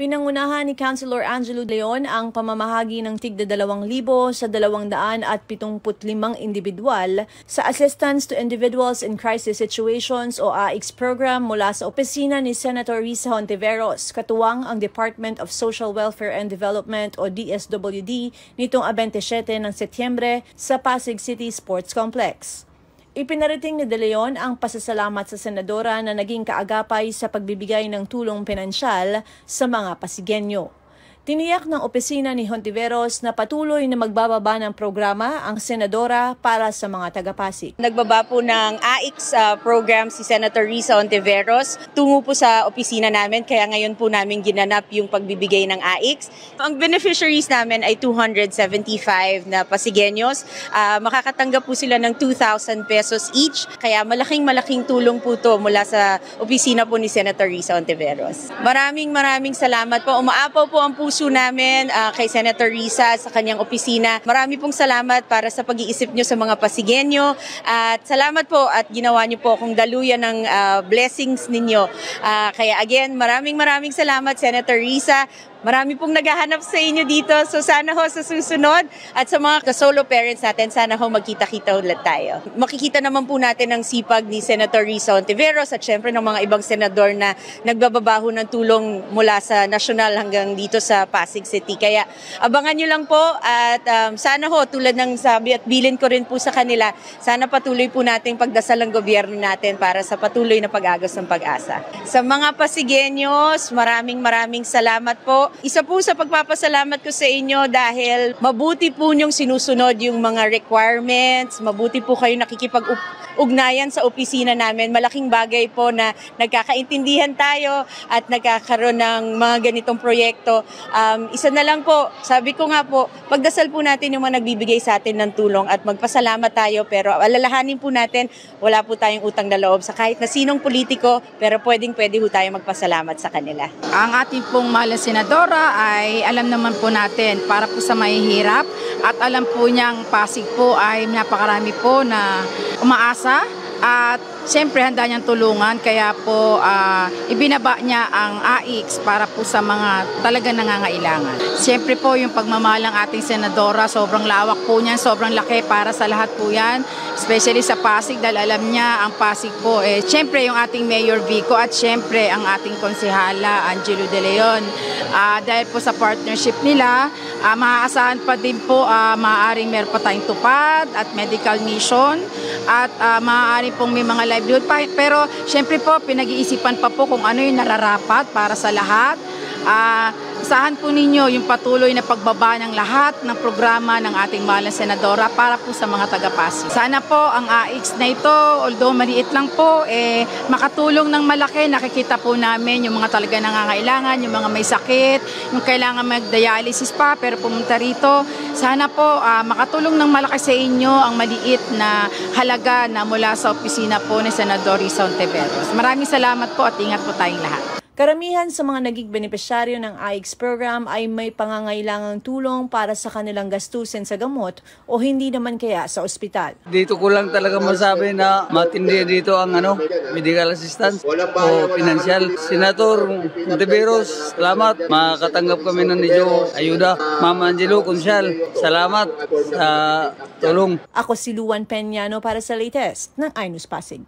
Pinangunahan ni Councilor Angelo Leon ang pamamahagi ng tigda 2,000 sa 275 individual sa Assistance to Individuals in Crisis Situations o AICS program mula sa opisina ni Senator Risa Hontiveros, katuwang ang Department of Social Welfare and Development o DSWD nitong 27 ng Setyembre sa Pasig City Sports Complex. Ipinarating ni De Leon ang pasasalamat sa senadora na naging kaagapay sa pagbibigay ng tulong pinansyal sa mga Pasigueño. Tiniyak ng opisina ni Hontiveros na patuloy na magbababa ng programa ang senadora para sa mga taga-Pasig. Nagbaba po ng AICS program si Senator Risa Hontiveros tungo po sa opisina namin, kaya ngayon po namin ginanap yung pagbibigay ng AICS. Ang beneficiaries namin ay 275 na Pasigueños. Makakatanggap po sila ng 2,000 pesos each, kaya malaking tulong po to mula sa opisina po ni Senator Risa Hontiveros. Maraming salamat po. Umaapaw po ang puso namin kay Senator Risa sa kanyang opisina. Marami pong salamat para sa pag-iisip nyo sa mga Pasigueño at salamat po at ginawa nyo po akong daluyan ng blessings ninyo. Kaya again, maraming salamat Senator Risa. Marami pong naghahanap sa inyo dito. So sana ho sa susunod at sa mga solo parents natin, sana ho magkita-kita ulit tayo. Makikita naman po natin ang sipag ni Senator Risa Hontiveros at syempre ng mga ibang senador na nagbababaho ng tulong mula sa nasyonal hanggang dito sa Pasig City. Kaya abangan nyo lang po at sana ho tulad ng sabi at bilin ko rin po sa kanila, sana patuloy po nating pagdasal ang gobyerno natin para sa patuloy na pag-agos ng pag-asa. Sa mga Pasigueños, maraming salamat po. Isa po sa pagpapasalamat ko sa inyo dahil mabuti po niyong sinusunod yung mga requirements, mabuti po kayo nakikipag-ugnayan sa opisina namin. Malaking bagay po na nagkakaintindihan tayo at nagkakaroon ng mga ganitong proyekto. Isa na lang po, sabi ko nga po, pagdasal po natin yung mga nagbibigay sa atin ng tulong at magpasalamat tayo, pero alalahanin po natin, wala po tayong utang na loob sa kahit na sinong politiko, pero pwede ho tayo magpasalamat sa kanila. Ang ating pong mahal na senadora ay alam naman po natin para po sa mahihirap at alam po niyang Pasig po ay napakarami po na umaasa at siyempre handa niyang tulungan, kaya po ibinaba niya ang AICS para po sa mga talaga nangangailangan. Siyempre po yung pagmamahal ng ating senadora, sobrang lawak po niyan, sobrang laki para sa lahat po yan, especially sa Pasig dahil alam niya ang Pasig po siyempre yung ating Mayor Vico at siyempre ang ating konsehala Angelo De Leon. Dahil po sa partnership nila, maaasahan pa din po maaaring meron pa tayong tupad at medical mission at maaaring pong may mga livelihood pa, pero syempre po pinag-iisipan pa po kung ano yung nararapat para sa lahat. Asahan po ninyo yung patuloy na pagbaba ng lahat ng programa ng ating mahal na senadora para po sa mga taga-Pasig. Sana po ang AICS na ito, although maliit lang po, makatulong ng malaki. Nakikita po namin yung mga talaga nangangailangan, yung mga may sakit, yung kailangan mag-dialysis pa pero pumunta rito. Sana po makatulong ng malaki sa inyo ang maliit na halaga na mula sa opisina po ni Senador Risa Hontiveros. Maraming salamat po at ingat po tayong lahat. Karamihan sa mga naging benepisyaryo ng AICS program ay may pangangailangang tulong para sa kanilang gastusin sa gamot o hindi naman kaya sa ospital. Dito ko lang talaga masabi na matindi dito ang medical assistance o financial. Senator Hontiveros, salamat. Makatanggap kami ng medyo ayuda. Mama Angelo, Konsyal, salamat sa tulong. Ako si Luan Peñano para sa latest ng iNews Pasig.